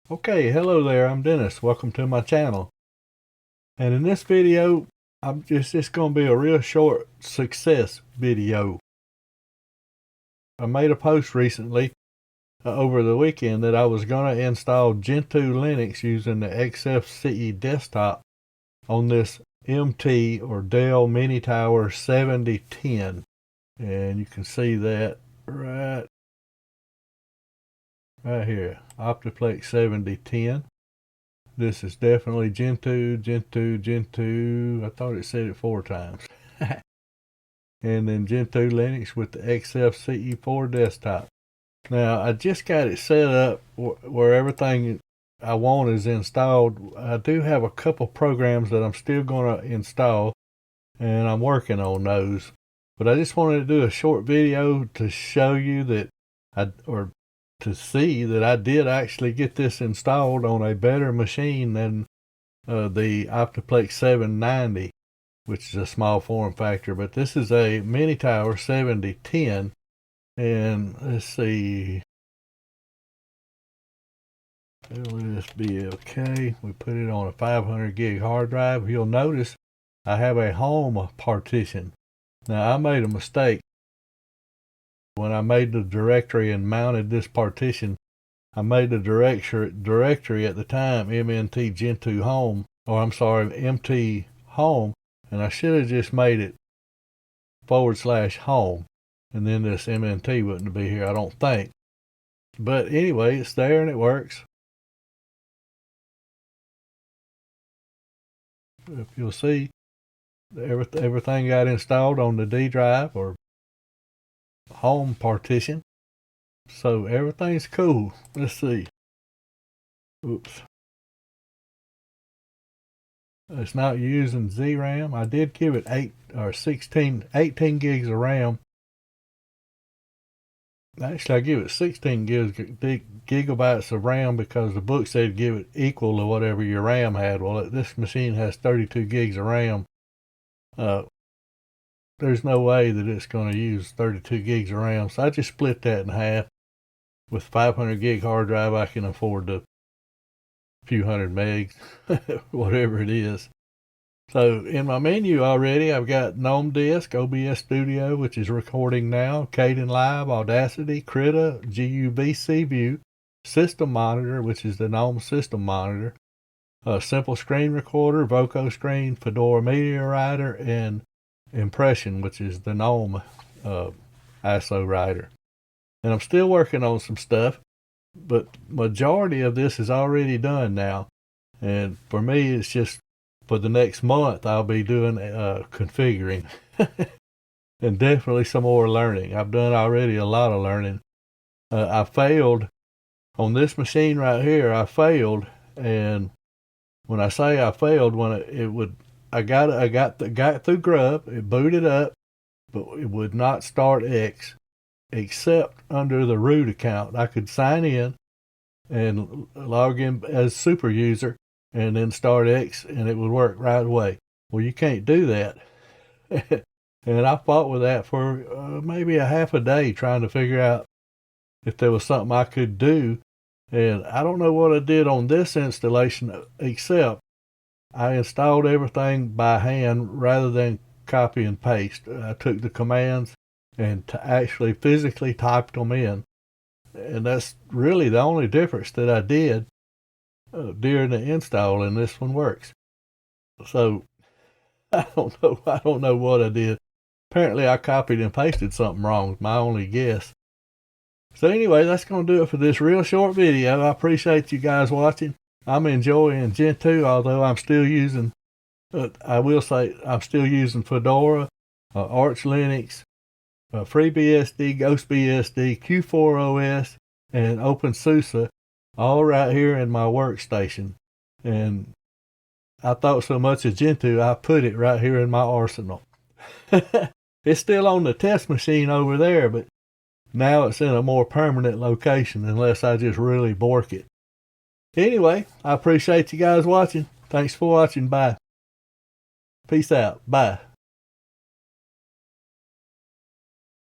Okay, hello there, I'm Dennis. Welcome to my channel. And in this video, it's going to be a real short success video. I made a post recently over the weekend that I was going to install Gentoo Linux using the Xfce4 Desktop on this MT or Dell MT7010. And you can see that right here, Optiplex 7010. This is definitely Gentoo. I thought it said it 4 times. And then Gentoo Linux with the Xfce4 Desktop. Now, I just got it set up where everything I want is installed. I do have a couple programs that I'm still going to install, and I'm working on those. But I just wanted to do a short video to show you that to see that I did actually get this installed on a better machine than the Optiplex 790, which is a small form factor. But this is a Mini Tower 7010, and let's see, will this be okay? We put it on a 500 gig hard drive. You'll notice I have a home partition. Now, I made a mistake. When I made the directory and mounted this partition, I made the directory at the time MNT Gentoo Home, or I'm sorry, MT Home, and I should have just made it /home, and then this MNT wouldn't be here, I don't think. But anyway, it's there and it works. If you'll see, everything got installed on the D drive or home partition, so everything's cool. Let's see. Oops, it's not using ZRAM. I did give it 18 gigs of RAM. Actually, I give it 16 gigabytes of RAM because the book said give it equal to whatever your RAM had. Well, this machine has 32 gigs of RAM. There's no way that it's going to use 32 gigs of RAM, so I just split that in half. With 500 gig hard drive, I can afford the few hundred megs, whatever it is. So in my menu already, I've got GNOME Disk, OBS Studio, which is recording now, Kdenlive, Audacity, Krita, GUBC View, System Monitor, which is the GNOME System Monitor, Simple Screen Recorder, Voco Screen, Fedora Media Writer, and Impression, which is the GNOME ISO writer. And I'm still working on some stuff, but majority of this is already done now. And for me, it's just for the next month, I'll be doing configuring and definitely some more learning. I've done already a lot of learning. I failed on this machine right here. I failed, and when I say I failed, I got through Grub. It booted up, but it would not start X, except under the root account. I could sign in and log in as super user and then start X, and it would work right away. Well, you can't do that. And I fought with that for maybe a half a day trying to figure out if there was something I could do. And I don't know what I did on this installation, except I installed everything by hand rather than copy and paste. I took the commands and actually physically typed them in. And that's really the only difference that I did during the install, and this one works. So I don't know what I did. Apparently I copied and pasted something wrong, my only guess. So anyway, that's going to do it for this real short video. I appreciate you guys watching. I'm enjoying Gentoo, although I'm still using, I will say I'm still using Fedora, Arch Linux, FreeBSD, GhostBSD, Q4OS, and OpenSUSE, all right here in my workstation. And I thought so much of Gentoo, I put it right here in my arsenal. It's still on the test machine over there, but now it's in a more permanent location unless I just really bork it. Anyway, I appreciate you guys watching. Thanks for watching. Bye. Peace out. Bye.